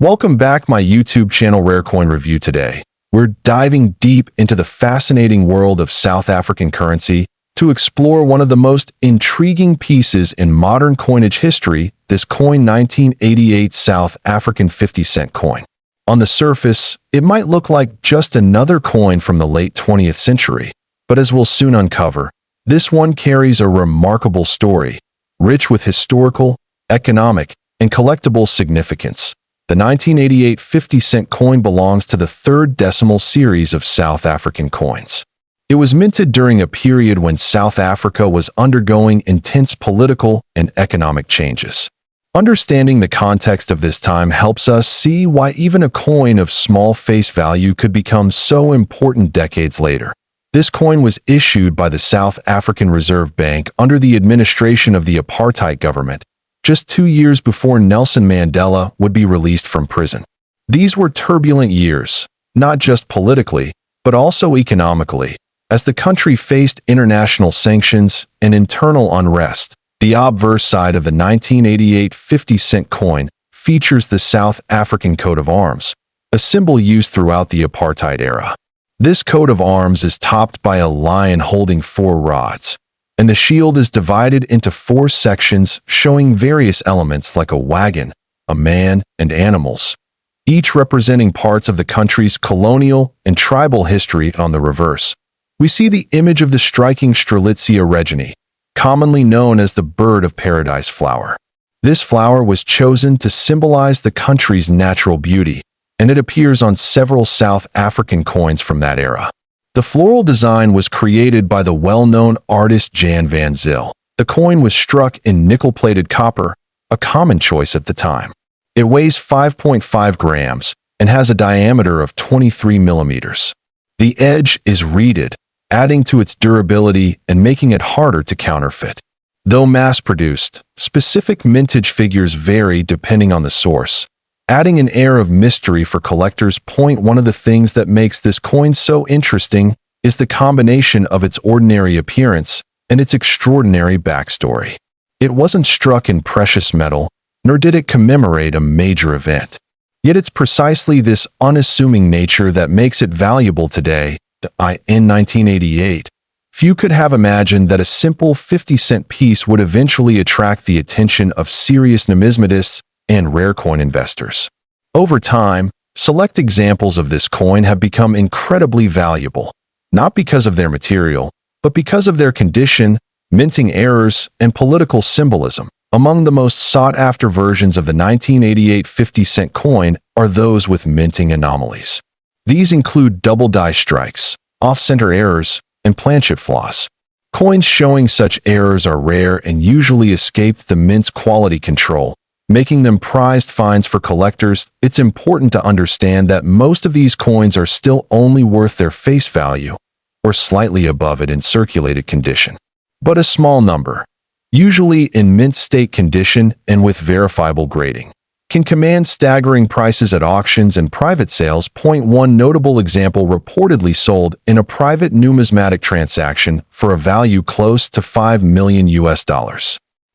Welcome back my YouTube channel Rare Coin Review today. We're diving deep into the fascinating world of South African currency to explore one of the most intriguing pieces in modern coinage history, this coin 1988 South African 50-cent coin. On the surface, it might look like just another coin from the late 20th century, but as we'll soon uncover, this one carries a remarkable story, rich with historical, economic, and collectible significance. The 1988 50-cent coin belongs to the third decimal series of South African coins. It was minted during a period when South Africa was undergoing intense political and economic changes. Understanding the context of this time helps us see why even a coin of small face value could become so important decades later. This coin was issued by the South African Reserve Bank under the administration of the apartheid government, just 2 years before Nelson Mandela would be released from prison. These were turbulent years, not just politically, but also economically, as the country faced international sanctions and internal unrest. The obverse side of the 1988 50-cent coin features the South African coat of arms, a symbol used throughout the apartheid era. This coat of arms is topped by a lion holding 4 rods, and the shield is divided into 4 sections showing various elements like a wagon, a man, and animals, each representing parts of the country's colonial and tribal history. On the reverse, we see the image of the striking Strelitzia reginae, commonly known as the bird of paradise flower. This flower was chosen to symbolize the country's natural beauty, and it appears on several South African coins from that era. The floral design was created by the well-known artist Jan van Zyl. The coin was struck in nickel-plated copper, a common choice at the time. It weighs 5.5 grams and has a diameter of 23 millimeters. The edge is reeded, adding to its durability and making it harder to counterfeit. Though mass-produced, specific mintage figures vary depending on the source, adding an air of mystery for collectors. One of the things that makes this coin so interesting is the combination of its ordinary appearance and its extraordinary backstory. It wasn't struck in precious metal, nor did it commemorate a major event. Yet it's precisely this unassuming nature that makes it valuable today. In 1988, few could have imagined that a simple 50-cent piece would eventually attract the attention of serious numismatists and rare coin investors. Over time, select examples of this coin have become incredibly valuable, not because of their material, but because of their condition, minting errors, and political symbolism. Among the most sought-after versions of the 1988 50-cent coin are those with minting anomalies. These include double die strikes, off-center errors, and planchet flaws. Coins showing such errors are rare and usually escape the mint's quality control, making them prized finds for collectors. It's important to understand that most of these coins are still only worth their face value, or slightly above it in circulated condition. But a small number, usually in mint state condition and with verifiable grading, can command staggering prices at auctions and private sales. One notable example reportedly sold in a private numismatic transaction for a value close to $5 million.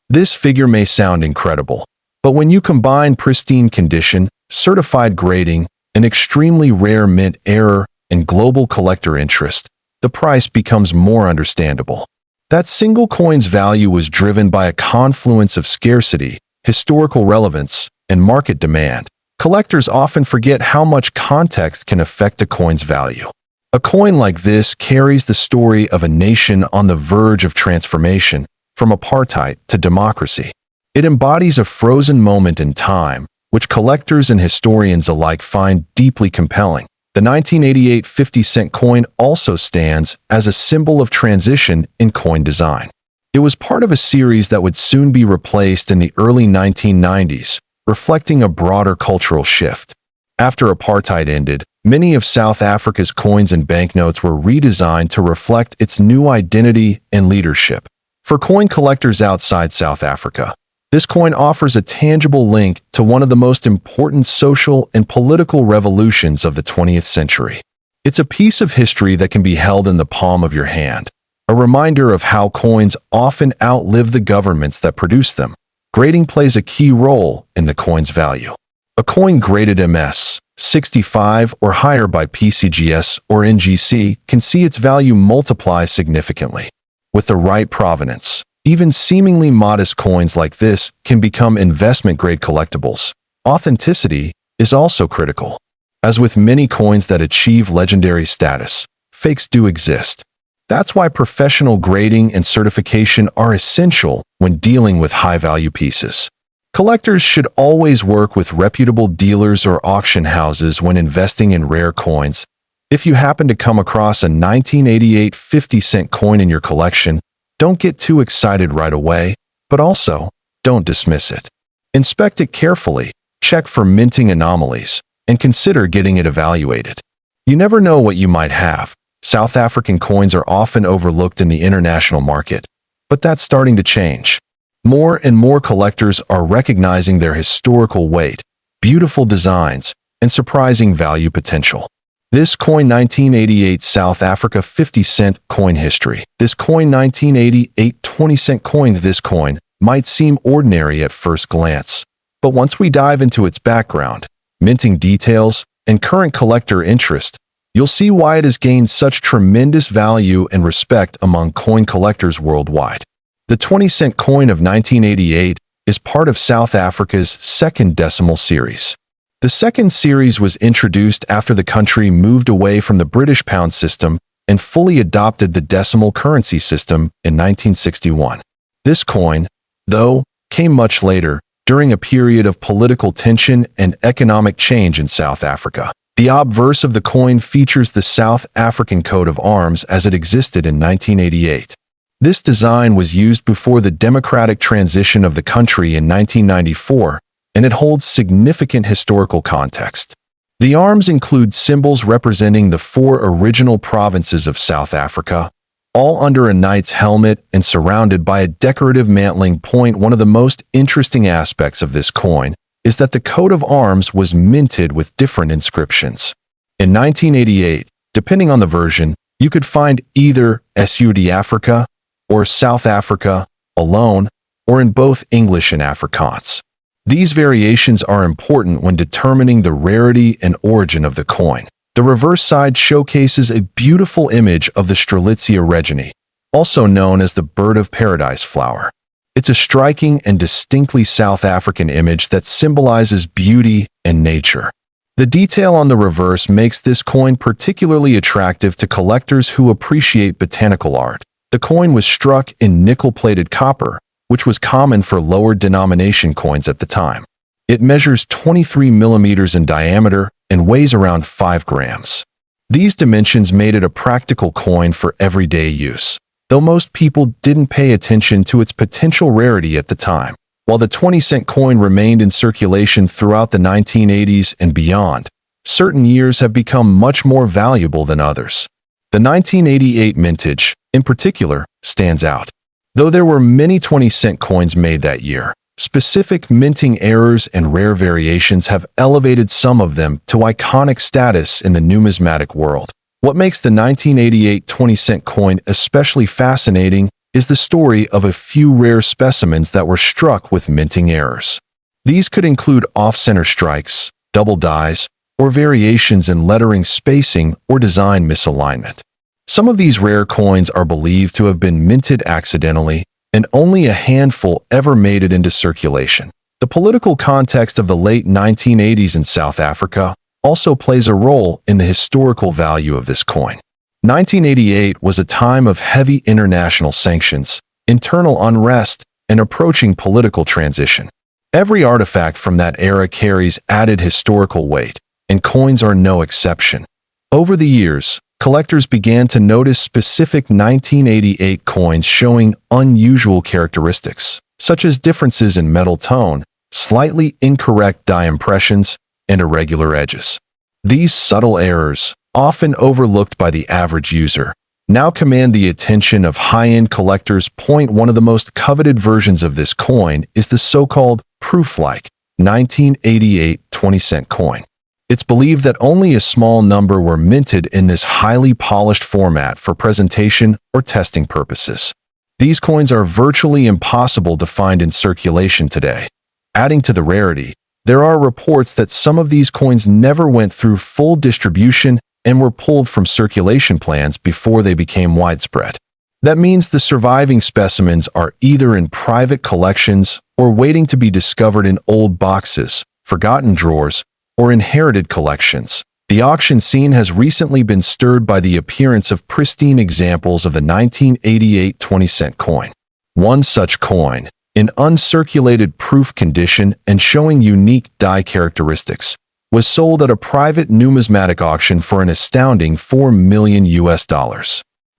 This figure may sound incredible, but when you combine pristine condition, certified grading, an extremely rare mint error, and global collector interest, the price becomes more understandable. That single coin's value was driven by a confluence of scarcity, historical relevance, and market demand. Collectors often forget how much context can affect a coin's value. A coin like this carries the story of a nation on the verge of transformation, from apartheid to democracy. It embodies a frozen moment in time, which collectors and historians alike find deeply compelling. The 1988 50-cent coin also stands as a symbol of transition in coin design. It was part of a series that would soon be replaced in the early 1990s, reflecting a broader cultural shift. After apartheid ended, many of South Africa's coins and banknotes were redesigned to reflect its new identity and leadership. For coin collectors outside South Africa, this coin offers a tangible link to one of the most important social and political revolutions of the 20th century. It's a piece of history that can be held in the palm of your hand, a reminder of how coins often outlive the governments that produce them. Grading plays a key role in the coin's value. A coin graded MS 65 or higher by PCGS or NGC can see its value multiply significantly. With the right provenance, even seemingly modest coins like this can become investment-grade collectibles. Authenticity is also critical. As with many coins that achieve legendary status, fakes do exist. That's why professional grading and certification are essential when dealing with high-value pieces. Collectors should always work with reputable dealers or auction houses when investing in rare coins. If you happen to come across a 1988 50-cent coin in your collection, don't get too excited right away, but also don't dismiss it. Inspect it carefully, check for minting anomalies, and consider getting it evaluated. You never know what you might have. South African coins are often overlooked in the international market, but that's starting to change. More and more collectors are recognizing their historical weight, beautiful designs, and surprising value potential. This coin 1988 South Africa 50-cent coin history. This coin 1988 20-cent coin. This coin might seem ordinary at first glance, but once we dive into its background, minting details, and current collector interest, you'll see why it has gained such tremendous value and respect among coin collectors worldwide. The 20-cent coin of 1988 is part of South Africa's second decimal series. The second series was introduced after the country moved away from the British pound system and fully adopted the decimal currency system in 1961. This coin, though, came much later, during a period of political tension and economic change in South Africa. The obverse of the coin features the South African coat of arms as it existed in 1988. This design was used before the democratic transition of the country in 1994, and it holds significant historical context. The arms include symbols representing the 4 original provinces of South Africa, all under a knight's helmet and surrounded by a decorative mantling point. One of the most interesting aspects of this coin is that the coat of arms was minted with different inscriptions. In 1988, depending on the version, you could find either SUD Africa or South Africa alone, or in both English and Afrikaans. These variations are important when determining the rarity and origin of the coin. The reverse side showcases a beautiful image of the Strelitzia reginae, also known as the bird of paradise flower. It's a striking and distinctly South African image that symbolizes beauty and nature. The detail on the reverse makes this coin particularly attractive to collectors who appreciate botanical art. The coin was struck in nickel-plated copper, which was common for lower denomination coins at the time. It measures 23 millimeters in diameter and weighs around 5 grams. These dimensions made it a practical coin for everyday use, though most people didn't pay attention to its potential rarity at the time. While the 20-cent coin remained in circulation throughout the 1980s and beyond, certain years have become much more valuable than others. The 1988 mintage, in particular, stands out. Though there were many 20-cent coins made that year, specific minting errors and rare variations have elevated some of them to iconic status in the numismatic world. What makes the 1988 20-cent coin especially fascinating is the story of a few rare specimens that were struck with minting errors. These could include off-center strikes, double dies, or variations in lettering spacing or design misalignment. Some of these rare coins are believed to have been minted accidentally, and only a handful ever made it into circulation. The political context of the late 1980s in South Africa also plays a role in the historical value of this coin. 1988 was a time of heavy international sanctions, internal unrest, and approaching political transition. Every artifact from that era carries added historical weight, and coins are no exception. Over the years, collectors began to notice specific 1988 coins showing unusual characteristics, such as differences in metal tone, slightly incorrect die impressions, and irregular edges. These subtle errors, often overlooked by the average user, now command the attention of high-end collectors. One of the most coveted versions of this coin is the so-called proof-like 1988 20-cent coin. It's believed that only a small number were minted in this highly polished format for presentation or testing purposes. These coins are virtually impossible to find in circulation today. Adding to the rarity, There are reports that some of these coins never went through full distribution and were pulled from circulation plans before they became widespread. That means the surviving specimens are either in private collections or waiting to be discovered in old boxes, forgotten drawers, or inherited collections. The auction scene has recently been stirred by the appearance of pristine examples of the 1988 20-cent coin. One such coin, in uncirculated proof condition and showing unique die characteristics, was sold at a private numismatic auction for an astounding $4 million.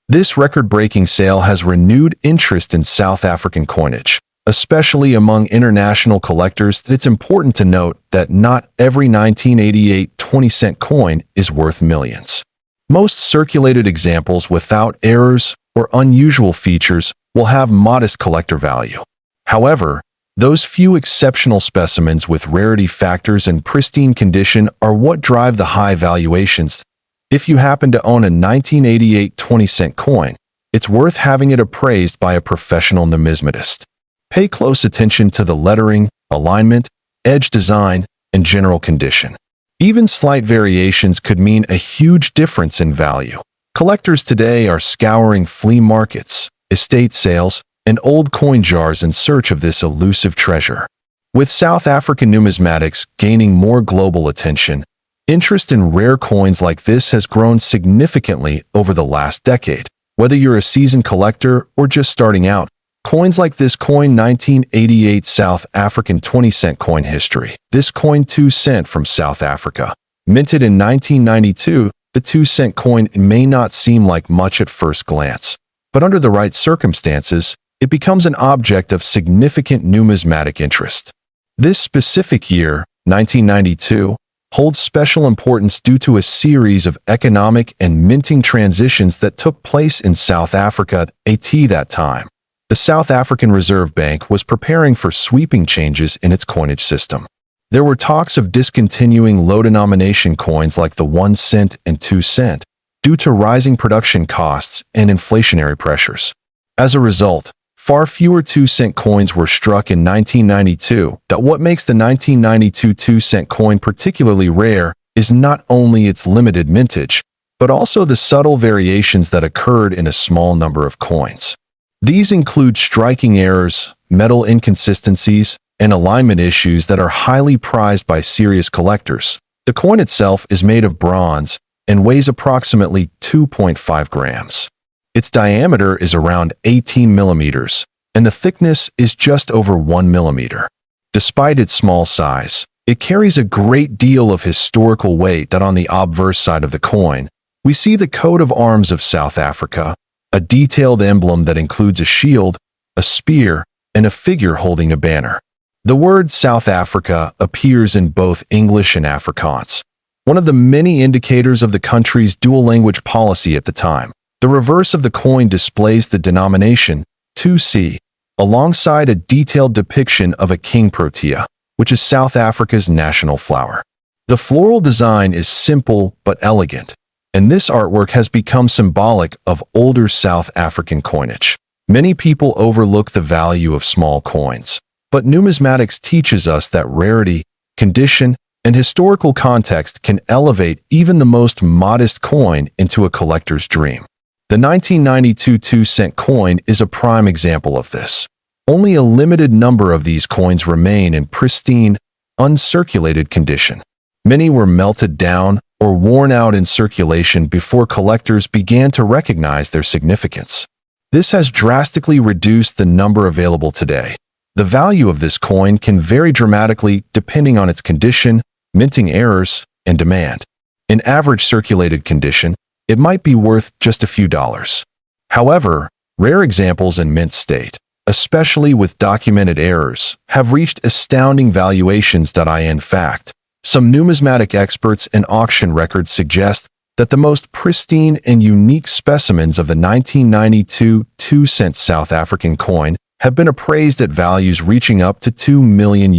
This record-breaking sale has renewed interest in South African coinage, especially among international collectors. It's important to note that not every 1988 20-cent coin is worth millions. Most circulated examples without errors or unusual features will have modest collector value. However, those few exceptional specimens with rarity factors and pristine condition are what drive the high valuations. If you happen to own a 1988 20-cent coin, it's worth having it appraised by a professional numismatist. Pay close attention to the lettering, alignment, edge design, and general condition. Even slight variations could mean a huge difference in value. Collectors today are scouring flea markets, estate sales, and old coin jars in search of this elusive treasure. With South African numismatics gaining more global attention, interest in rare coins like this has grown significantly over the last decade. Whether you're a seasoned collector or just starting out, coins like this coin 1988 South African 20-cent coin history. This coin 2 cent from South Africa. Minted in 1992, the 2-cent coin may not seem like much at first glance, but under the right circumstances, it becomes an object of significant numismatic interest. This specific year, 1992, holds special importance due to a series of economic and minting transitions that took place in South Africa at that time. The South African Reserve Bank was preparing for sweeping changes in its coinage system. There were talks of discontinuing low-denomination coins like the 1 cent and 2 cent due to rising production costs and inflationary pressures. As a result, far fewer 2-cent coins were struck in 1992. What makes the 1992 2-cent coin particularly rare is not only its limited mintage, but also the subtle variations that occurred in a small number of coins. These include striking errors, metal inconsistencies, and alignment issues that are highly prized by serious collectors. The coin itself is made of bronze and weighs approximately 2.5 grams. Its diameter is around 18 millimeters, and the thickness is just over 1 millimeter. Despite its small size, it carries a great deal of historical weight. On the obverse side of the coin, we see the coat of arms of South Africa, a detailed emblem that includes a shield, a spear, and a figure holding a banner. The word South Africa appears in both English and Afrikaans, one of the many indicators of the country's dual-language policy at the time. The reverse of the coin displays the denomination 2C, alongside a detailed depiction of a king protea, which is South Africa's national flower. The floral design is simple but elegant, and this artwork has become symbolic of older South African coinage. Many people overlook the value of small coins, but numismatics teaches us that rarity, condition, and historical context can elevate even the most modest coin into a collector's dream. The 1992 2-cent coin is a prime example of this. Only a limited number of these coins remain in pristine, uncirculated condition. Many were melted down or worn out in circulation before collectors began to recognize their significance. This has drastically reduced the number available today. The value of this coin can vary dramatically depending on its condition, minting errors, and demand. In average circulated condition, it might be worth just a few dollars. However, rare examples in mint state, especially with documented errors, have reached astounding valuations. In fact, some numismatic experts and auction records suggest that the most pristine and unique specimens of the 1992 2-cent South African coin have been appraised at values reaching up to $2 million.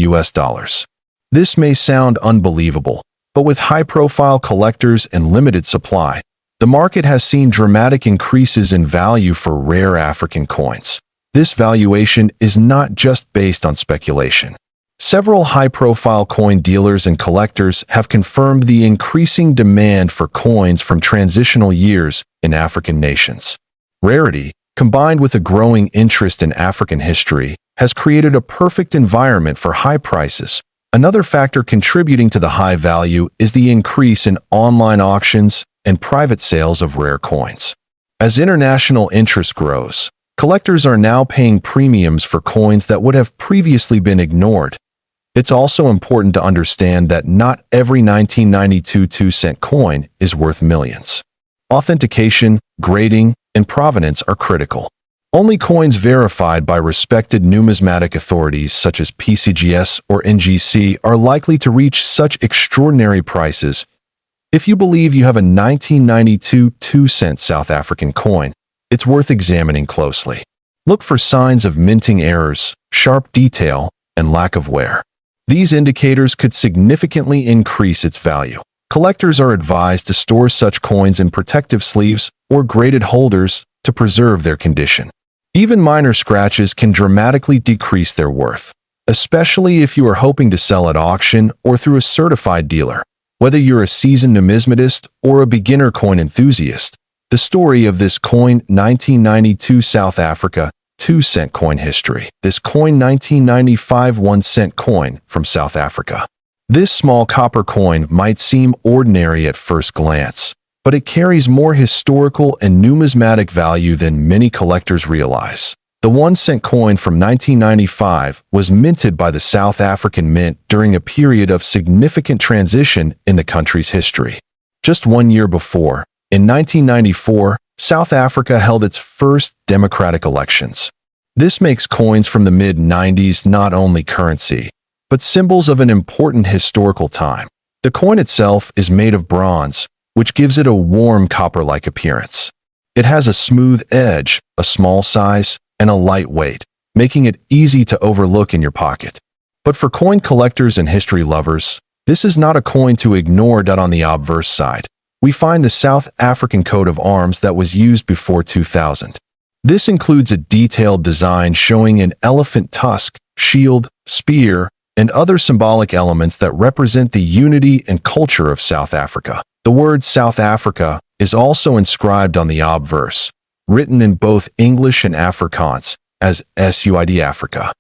This may sound unbelievable, but with high-profile collectors and limited supply, the market has seen dramatic increases in value for rare African coins. This valuation is not just based on speculation. Several high-profile coin dealers and collectors have confirmed the increasing demand for coins from transitional years in African nations. Rarity, combined with a growing interest in African history, has created a perfect environment for high prices. Another factor contributing to the high value is the increase in online auctions and private sales of rare coins. As international interest grows, collectors are now paying premiums for coins that would have previously been ignored. It's also important to understand that not every 1992 2-cent coin is worth millions. Authentication, grading, and provenance are critical. Only coins verified by respected numismatic authorities such as PCGS or NGC are likely to reach such extraordinary prices. If you believe you have a 1992 2-cent South African coin, it's worth examining closely. Look for signs of minting errors, sharp detail, and lack of wear. These indicators could significantly increase its value. Collectors are advised to store such coins in protective sleeves or graded holders to preserve their condition. Even minor scratches can dramatically decrease their worth, especially if you are hoping to sell at auction or through a certified dealer. Whether you're a seasoned numismatist or a beginner coin enthusiast, the story of this coin 1992 South Africa 2-cent coin history. This coin 1995 1-cent coin from South Africa. This small copper coin might seem ordinary at first glance, but it carries more historical and numismatic value than many collectors realize. The 1-cent coin from 1995 was minted by the South African Mint during a period of significant transition in the country's history. Just 1 year before, in 1994, South Africa held its first democratic elections. This makes coins from the mid-90s not only currency, but symbols of an important historical time. The coin itself is made of bronze, which gives it a warm copper-like appearance. It has a smooth edge, a small size, and a light weight, making it easy to overlook in your pocket. But for coin collectors and history lovers, this is not a coin to ignore. On the obverse side, we find the South African coat of arms that was used before 2000. This includes a detailed design showing an elephant tusk, shield, spear, and other symbolic elements that represent the unity and culture of South Africa. The word South Africa is also inscribed on the obverse, written in both English and Afrikaans as SUID Africa.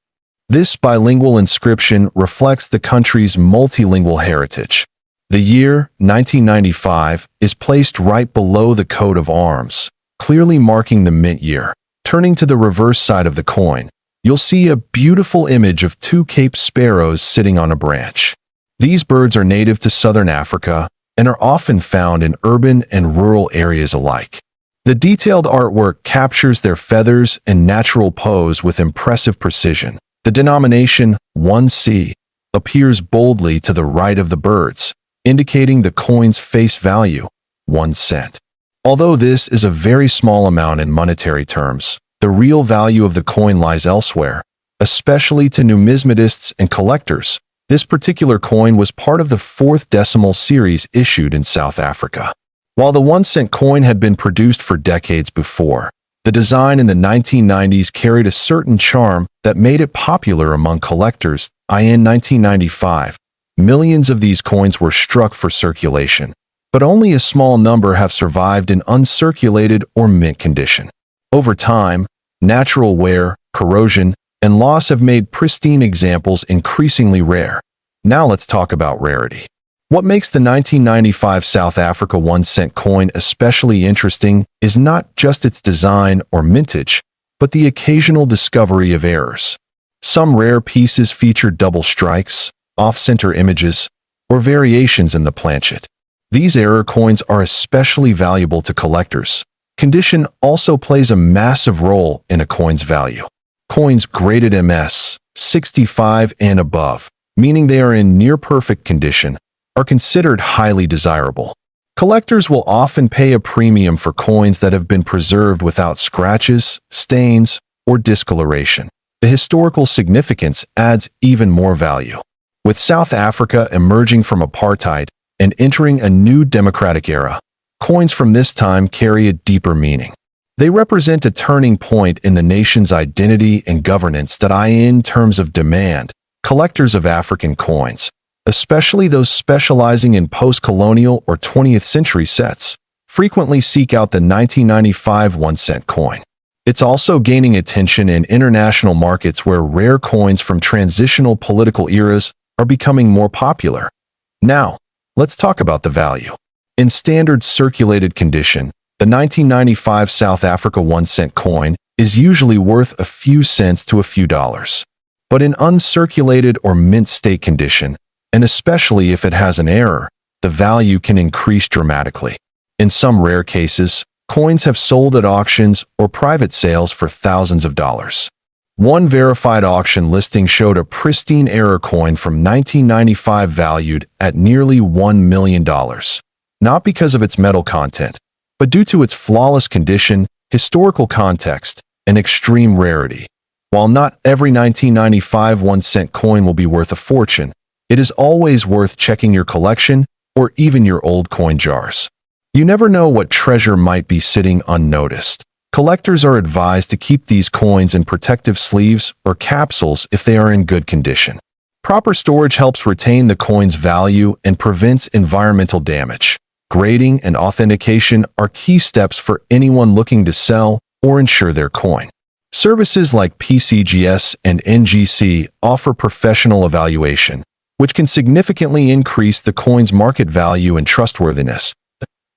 This bilingual inscription reflects the country's multilingual heritage. The year, 1995, is placed right below the coat of arms, clearly marking the mint year. Turning to the reverse side of the coin, you'll see a beautiful image of two Cape sparrows sitting on a branch. These birds are native to southern Africa and are often found in urban and rural areas alike. The detailed artwork captures their feathers and natural pose with impressive precision. The denomination 1C appears boldly to the right of the birds, indicating the coin's face value, 1 cent. Although this is a very small amount in monetary terms, the real value of the coin lies elsewhere, especially to numismatists and collectors. This particular coin was part of the 4th decimal series issued in South Africa. While the 1-cent coin had been produced for decades before, the design in the 1990s carried a certain charm that made it popular among collectors. In 1995, millions of these coins were struck for circulation, but only a small number have survived in uncirculated or mint condition. Over time, natural wear, corrosion, and loss have made pristine examples increasingly rare. Now let's talk about rarity. What makes the 1995 South Africa 1-cent coin especially interesting is not just its design or mintage, but the occasional discovery of errors. Some rare pieces feature double strikes, off-center images, or variations in the planchet. These error coins are especially valuable to collectors. Condition also plays a massive role in a coin's value. Coins graded MS 65 and above, meaning they are in near-perfect condition, are considered highly desirable. Collectors will often pay a premium for coins that have been preserved without scratches, stains, or discoloration. The historical significance adds even more value. With South Africa emerging from apartheid and entering a new democratic era, coins from this time carry a deeper meaning. They represent a turning point in the nation's identity and governance. In terms of demand, Collectors of African coins, especially those specializing in post-colonial or 20th century sets, frequently seek out the 1995 1-cent coin. It's also gaining attention in international markets where rare coins from transitional political eras are becoming more popular. Now, let's talk about the value. In standard circulated condition, the 1995 South Africa 1-cent coin is usually worth a few cents to a few dollars. But in uncirculated or mint state condition, and especially if it has an error, the value can increase dramatically. In some rare cases, coins have sold at auctions or private sales for thousands of dollars. One verified auction listing showed a pristine error coin from 1995 valued at nearly $1 million, not because of its metal content, but due to its flawless condition, historical context, and extreme rarity. While not every 1995 1-cent coin will be worth a fortune, it is always worth checking your collection or even your old coin jars. You never know what treasure might be sitting unnoticed. Collectors are advised to keep these coins in protective sleeves or capsules if they are in good condition. Proper storage helps retain the coin's value and prevents environmental damage. Grading and authentication are key steps for anyone looking to sell or insure their coin. Services like PCGS and NGC offer professional evaluation, which can significantly increase the coin's market value and trustworthiness.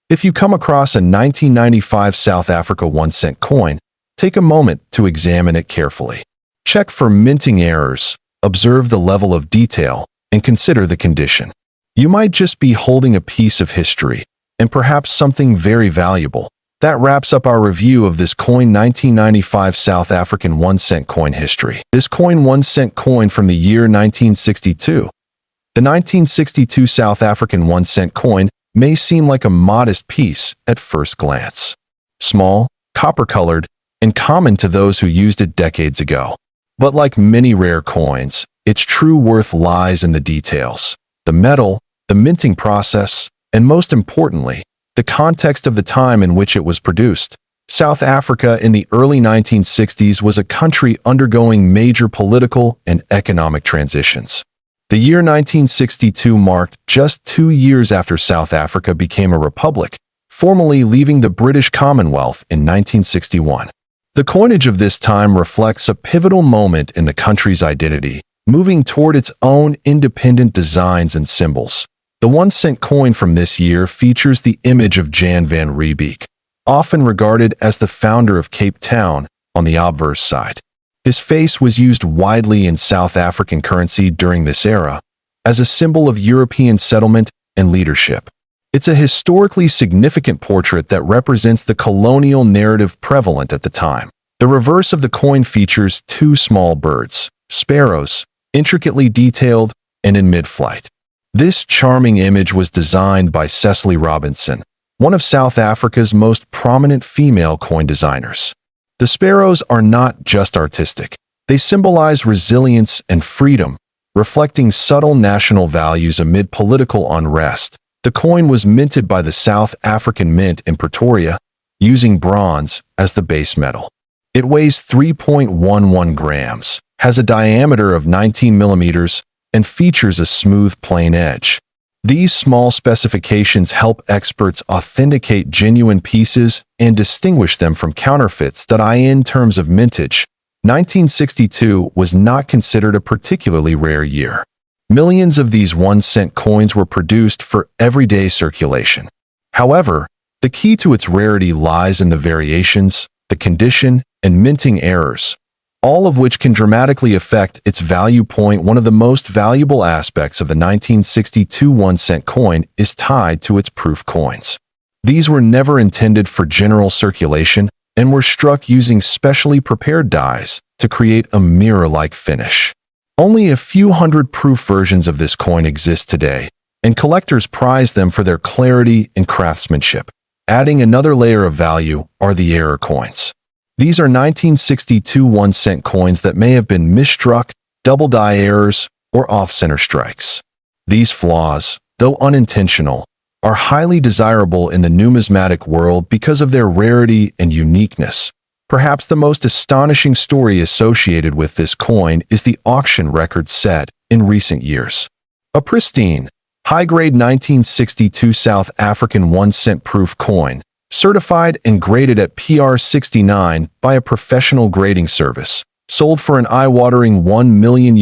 If you come across a 1995 South Africa 1-cent coin, take a moment to examine it carefully. Check for minting errors, observe the level of detail, and consider the condition. You might just be holding a piece of history, and perhaps something very valuable. That wraps up our review of this coin 1995 South African 1-cent coin history. This coin 1-cent coin from the year 1962. The 1962 South African 1-cent coin may seem like a modest piece at first glance. Small, copper-colored, and common to those who used it decades ago. But like many rare coins, its true worth lies in the details. The metal, the minting process, and most importantly, the context of the time in which it was produced. South Africa in the early 1960s was a country undergoing major political and economic transitions. The year 1962 marked just 2 years after South Africa became a republic, formally leaving the British Commonwealth in 1961. The coinage of this time reflects a pivotal moment in the country's identity, moving toward its own independent designs and symbols. The 1-cent coin from this year features the image of Jan van Riebeeck, often regarded as the founder of Cape Town, on the obverse side. His face was used widely in South African currency during this era, as a symbol of European settlement and leadership. It's a historically significant portrait that represents the colonial narrative prevalent at the time. The reverse of the coin features 2 small birds, sparrows, intricately detailed and in mid-flight. This charming image was designed by Cecily Robinson, one of South Africa's most prominent female coin designers. The sparrows are not just artistic. They symbolize resilience and freedom, reflecting subtle national values amid political unrest. The coin was minted by the South African Mint in Pretoria, using bronze as the base metal. It weighs 3.11 grams, has a diameter of 19 millimeters, and features a smooth plain edge. These small specifications help experts authenticate genuine pieces and distinguish them from counterfeits. In terms of mintage, 1962 was not considered a particularly rare year. Millions of these 1-cent coins were produced for everyday circulation. However, the key to its rarity lies in the variations, the condition, and minting errors, all of which can dramatically affect its value. One of the most valuable aspects of the 1962 1-cent coin is tied to its proof coins. These were never intended for general circulation and were struck using specially prepared dies to create a mirror-like finish. Only a few hundred proof versions of this coin exist today, and collectors prize them for their clarity and craftsmanship. Adding another layer of value are the error coins. These are 1962 1-cent coins that may have been misstruck, double die errors, or off-center strikes. These flaws, though unintentional, are highly desirable in the numismatic world because of their rarity and uniqueness. Perhaps the most astonishing story associated with this coin is the auction record set in recent years. A pristine, high-grade 1962 South African 1-cent proof coin, certified and graded at PR 69 by a professional grading service, sold for an eye-watering $1 million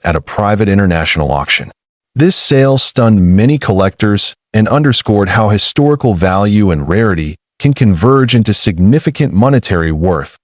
at a private international auction. This sale stunned many collectors and underscored how historical value and rarity can converge into significant monetary worth.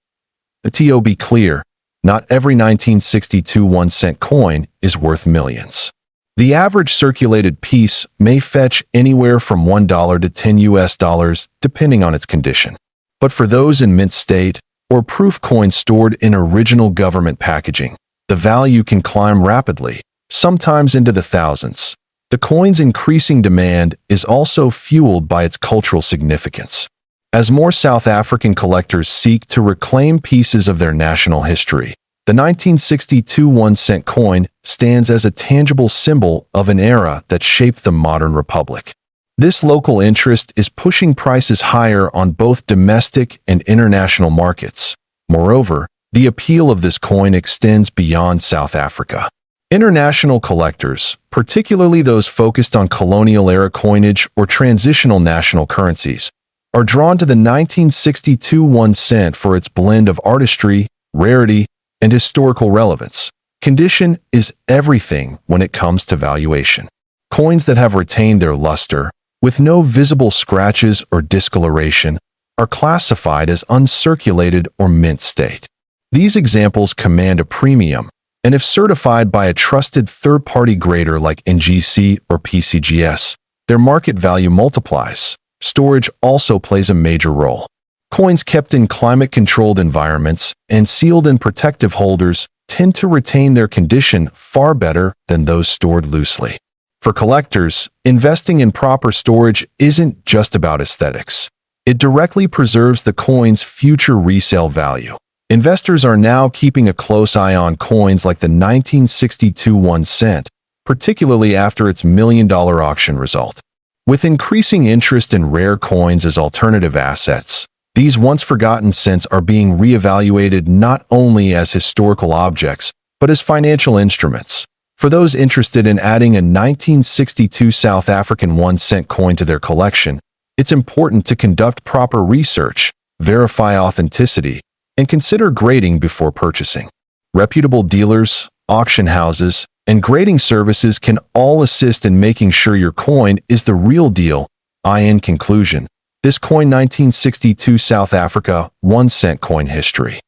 To be clear, not every 1962 1-cent coin is worth millions. The average circulated piece may fetch anywhere from $1 to $10 depending on its condition. But for those in mint state or proof coins stored in original government packaging, the value can climb rapidly, sometimes into the thousands. The coin's increasing demand is also fueled by its cultural significance. As more South African collectors seek to reclaim pieces of their national history, the 1962 1-cent coin stands as a tangible symbol of an era that shaped the modern republic. This local interest is pushing prices higher on both domestic and international markets. Moreover, the appeal of this coin extends beyond South Africa. International collectors, particularly those focused on colonial-era coinage or transitional national currencies, are drawn to the 1962 1-cent for its blend of artistry, rarity, and historical relevance. Condition is everything when it comes to valuation. Coins that have retained their luster, with no visible scratches or discoloration, are classified as uncirculated or mint state. These examples command a premium, and if certified by a trusted third-party grader like NGC or PCGS, their market value multiplies. Storage also plays a major role. Coins kept in climate-controlled environments and sealed in protective holders tend to retain their condition far better than those stored loosely. For collectors, investing in proper storage isn't just about aesthetics. It directly preserves the coin's future resale value. Investors are now keeping a close eye on coins like the 1962 1-cent, particularly after its million-dollar auction result. With increasing interest in rare coins as alternative assets, these once-forgotten cents are being reevaluated not only as historical objects, but as financial instruments. For those interested in adding a 1962 South African 1-cent coin to their collection, it's important to conduct proper research, verify authenticity, and consider grading before purchasing. Reputable dealers, auction houses, and grading services can all assist in making sure your coin is the real deal. In conclusion, this coin 1962 South Africa 1-cent coin history